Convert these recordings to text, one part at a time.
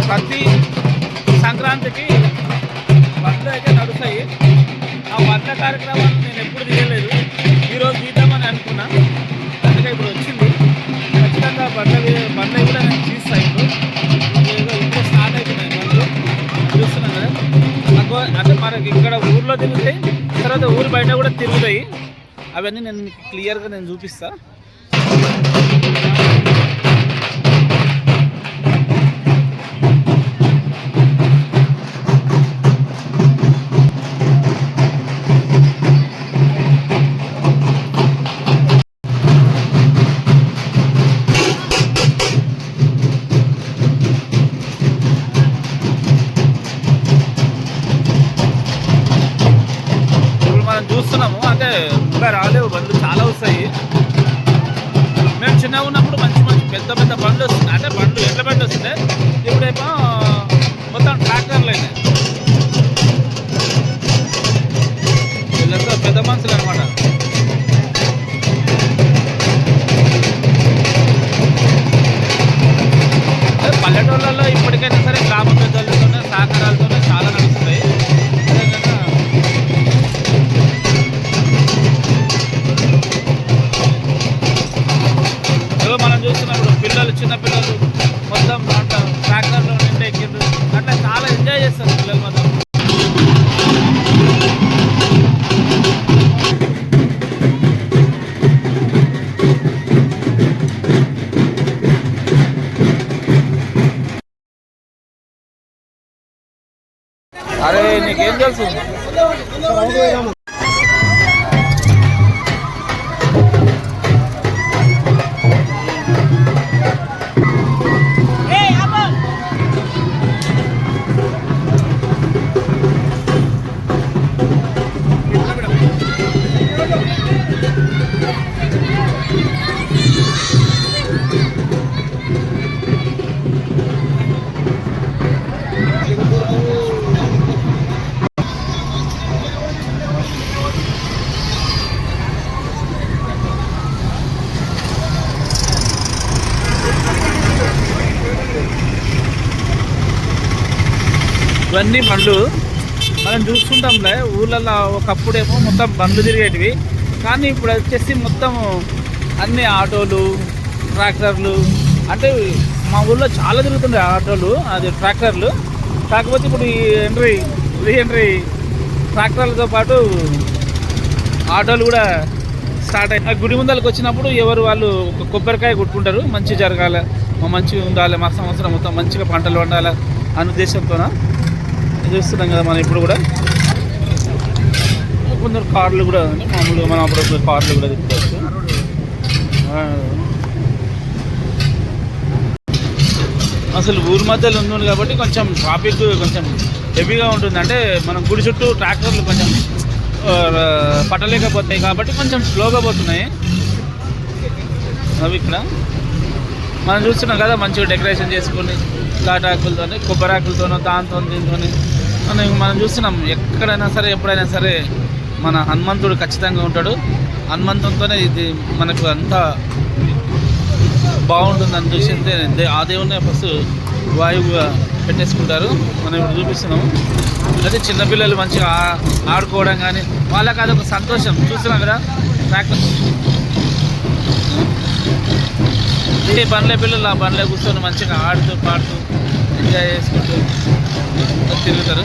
ప్రతి సంక్రాంతికి బండ్లు అయితే నడుస్తాయి. ఆ బండ్ల కార్యక్రమాన్ని నేను ఎప్పుడు తీయలేదు, ఈరోజు తీద్దామని అనుకున్నా. అందుకే ఇప్పుడు వచ్చింది. ఖచ్చితంగా బండ్లు కూడా నేను తీస్తాను. ఇప్పుడు స్టార్ట్ అయిపోయినాయి బండ్లు చూస్తున్నాను కదా. అంటే మనకి ఇక్కడ ఊర్లో తిరుగుతాయి, తర్వాత ఊరు బయట కూడా తిరుగుతాయి. అవన్నీ నేను మీకు క్లియర్గా నేను చూపిస్తాను. చూస్తున్నాము అంటే ఇంకా రాలేవు బండ్లు, చాలా వస్తాయి. మేము చిన్నగా ఉన్నప్పుడు మంచి మంచి పెద్ద పెద్ద బండ్లు వస్తుంది, అంటే బండ్లు ఎడ్ల బండ్లు వస్తుండే. ఇప్పుడేమో మొత్తం ట్రాక్టర్లు అయినాయి. వీళ్ళంతా పెద్ద మనుషులు అనమాట. పల్లెటూళ్ళలో ఇప్పటికైనా సరే గ్రామ పెద్దలతోనే సహకారాలతోనే చాలా నడుస్తున్నాయి. మనం చూస్తున్నప్పుడు పిల్లలు, చిన్న పిల్లలు మొత్తం ట్రాక్టర్లో నిండా ఎక్కిండ్రు. అట్లా చాలా ఎంజాయ్ చేస్తారు పిల్లలు మొత్తం. అరే నీకేం తెలుసు? ఇవన్నీ బండ్లు మనం చూసుకుంటాంలే. ఊళ్ళల్లో ఒకప్పుడేమో మొత్తం బండ్లు తిరిగేటివి, కానీ ఇప్పుడు వచ్చేసి మొత్తం అన్ని ఆటోలు, ట్రాక్టర్లు. అంటే మా ఊళ్ళో చాలా తిరుగుతుండే ఆటోలు, అది ట్రాక్టర్లు. కాకపోతే ఇప్పుడు ఈ రీఎంట్రీ ట్రాక్టర్లతో పాటు ఆటోలు కూడా స్టార్ట్ అయ్యి గుడి ముందరికి వచ్చినప్పుడు ఎవరు వాళ్ళు ఒక కొబ్బరికాయ కొట్టుకుంటారు. మంచి జరగాలి, మంచిగా ఉండాలి, మా సంవత్సరం మొత్తం మంచిగా పంటలు పండాలి అనే ఉద్దేశంతోన చూస్తున్నాం కదా. మనం ఇప్పుడు కూడా కొందరు కార్లు కూడా మామూలుగా మనం అప్పుడు కార్లు కూడా తిప్పుకోవచ్చు. అసలు ఊరి మధ్యలో ఉంది కాబట్టి కొంచెం ట్రాఫిక్ కొంచెం హెవీగా ఉంటుంది. అంటే మనం గుడి చుట్టూ ట్రాక్టర్లు కొంచెం పట్టలేకపోతాయి కాబట్టి కొంచెం స్లోగా పోతున్నాయి అవి. ఇక్కడ మనం చూస్తున్నాం కదా, మంచిగా డెకరేషన్ చేసుకొని తాటాకులతో, కొబ్బరాకులతోనో, దాంతో దీంతో మనం చూస్తున్నాం. ఎక్కడైనా సరే ఎప్పుడైనా సరే మన హనుమంతుడు ఖచ్చితంగా ఉంటాడు. హనుమంతుడితోనే ఇది మనకు అంతా బాగుంటుందని చూసి ఆ దేవుడిని ఫస్ట్ వాయువుగా పెట్టేసుకుంటారు. మనం ఇప్పుడు చూపిస్తున్నాము. అయితే చిన్నపిల్లలు మంచిగా ఆడుకోవడం కానీ వాళ్ళకి అదొక సంతోషం. చూస్తున్నాం కదా ట్రాక్టర్ ఏ బండ్లే పిల్లలు ఆ బండ్లే కూర్చొని మంచిగా ఆడుతూ పాడుతూ ఎంజాయ్ చేసుకుంటూ తిరుగుతారు.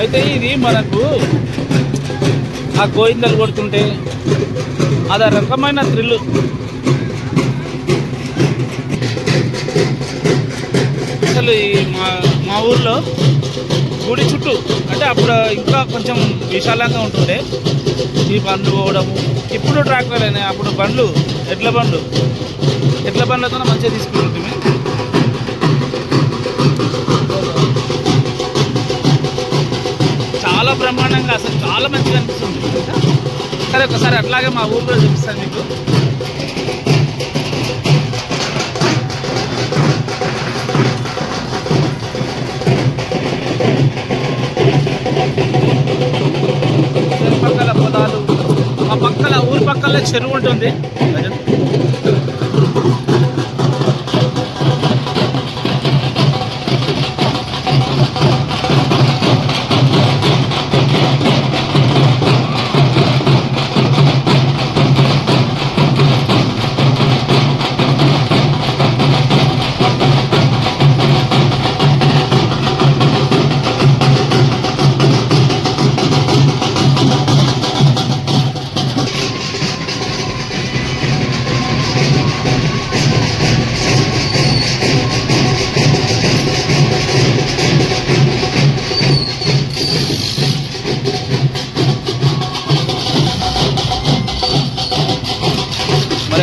అయితే ఇది మనకు ఆ గోయిందలు కొడుతుంటే అది రకమైన థ్రిల్. అసలు ఈ మా ఊర్లో గుడి చుట్టూ అంటే అప్పుడు ఇంకా కొంచెం విశాలంగా ఉంటుండే ఈ బండ్లు పోవడము. ఇప్పుడు ట్రాక్టర్ అయినాయి, అప్పుడు బండ్లు ఎడ్ల బండ్లతో మంచిగా తీసుకుంటుంది. చాలా బ్రహ్మాండంగా అసలు చాలా మంచిగా అనిపిస్తుంది. సరే ఒకసారి అట్లాగే మా ఊళ్ళో చూపిస్తాను మీకు. పక్కల పొలాలు, మా పక్కల ఊరి పక్కల చెరువు ఉంటుంది.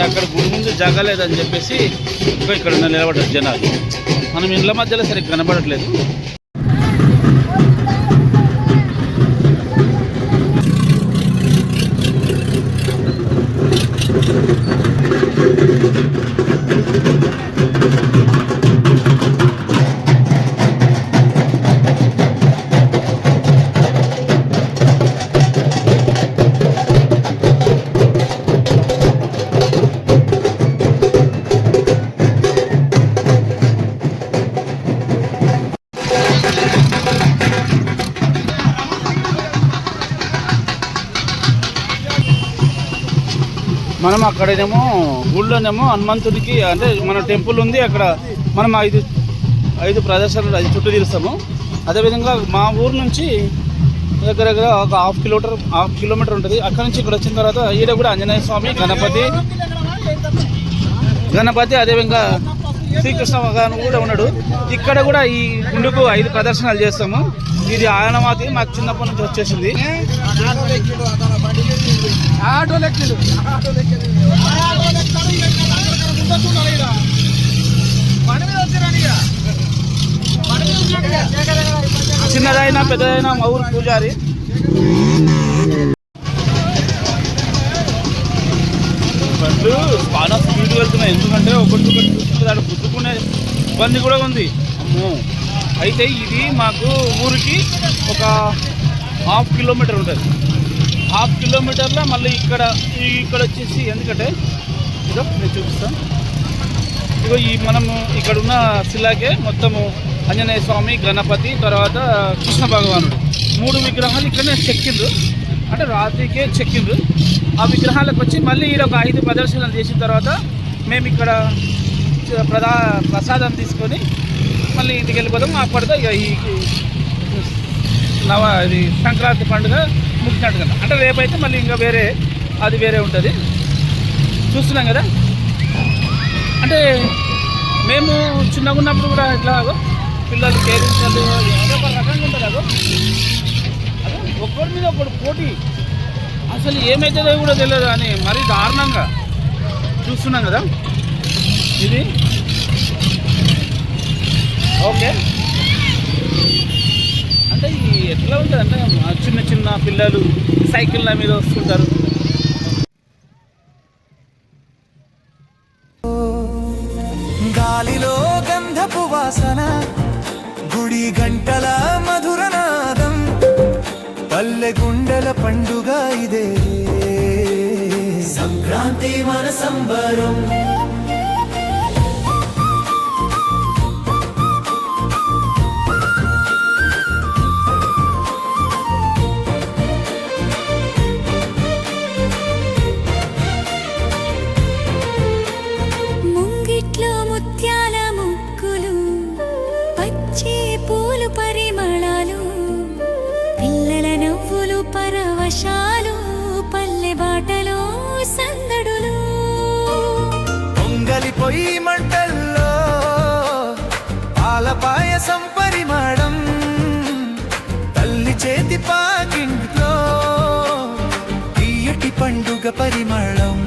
అక్కడ గుడి ముందు జగలేదని చెప్పేసి ఇంకా ఇక్కడ నిలబడ్డారు జనాలు. మనం ఇండ్ల మధ్యలో సరిగ్గా కనబడట్లేదు. మనం అక్కడనేమో గుళ్ళోనేమో హనుమంతుడికి అంటే మన టెంపుల్ ఉంది అక్కడ. మనం ఐదు ప్రదర్శనలు 5 చుట్టూ తీరుస్తాము. అదేవిధంగా మా ఊరు నుంచి దగ్గర ఒక హాఫ్ కిలోమీటర్ ఉంటుంది. అక్కడ నుంచి ఇక్కడ వచ్చిన తర్వాత ఈడ కూడా ఆంజనేయ స్వామి, గణపతి అదేవిధంగా శ్రీకృష్ణ భగవాన్ కూడా ఉన్నాడు. ఇక్కడ కూడా ఈ గుండుకు 5 ప్రదర్శనలు చేస్తాము. ఇది ఆయనమాతి మాకు చిన్నప్పటి నుంచి వచ్చేసింది. చిన్నదైనా పెద్దదైనా మా ఊరు పూజారి. బండ్లు చాలా స్పీడ్ వెళ్తున్నాయి. ఎందుకంటే ఒకటి దాన్ని గుద్దుకునే ఇబ్బంది కూడా ఉంది. అమ్మో, అయితే ఇది మాకు ఊరికి ఒక హాఫ్ కిలోమీటర్ ఉంటుంది. హాఫ్ కిలోమీటర్లో మళ్ళీ ఇక్కడ వచ్చేసి ఎందుకంటే ఇదో నేను చూపిస్తాను. ఇగో ఈ మనము ఇక్కడ ఉన్న శిలాకే మొత్తము ఆంజనేయ స్వామి, గణపతి, తర్వాత కృష్ణ భగవానుడు 3 విగ్రహాలు ఇక్కడనే చెక్కిండ్రు. అంటే రాత్రికే చెక్కిండ్రు. ఆ విగ్రహాలకు వచ్చి మళ్ళీ ఈడ ఒక 5 ప్రదర్శనలు చేసిన తర్వాత మేము ఇక్కడ ప్రసాదం తీసుకొని మళ్ళీ ఇంటికి వెళ్ళిపోతాం. అప్పటితో ఇక ఇది సంక్రాంతి పండుగ ముగిసినట్టు కదా. అంటే రేపైతే మళ్ళీ ఇంకా వేరే ఉంటుంది. చూస్తున్నాం కదా. అంటే మేము చిన్నగా ఉన్నప్పుడు కూడా ఇట్లాగో పిల్లలు కేరించాలి అదొక రకంగా ఉంటుంది. అదో ఒక్కడి మీద ఒకటి పోటీ, అసలు ఏమవుతుందో కూడా తెలియదు అని మరీ దారుణంగా చూస్తున్నాం కదా. ఇది ఓకే అంటే ఎట్లా ఉంటుంది అంటే చిన్న పిల్లలు సైకిళ్ళ మీద వస్తుంటారు. గాలిలో గంధపు వాసన, గుడి గంటల మధురనాదం, పల్లె గుండెల పండుగ ఇదే సంక్రాంతి మన సంబరం. పరవశాలు పల్లె బాటలో సందడులు, పొంగలి పొయ్యి మంటల్లో పాల పాయసం పరిమళం, చేతి పాకింట్లో తీయటి పండుగ పరిమళం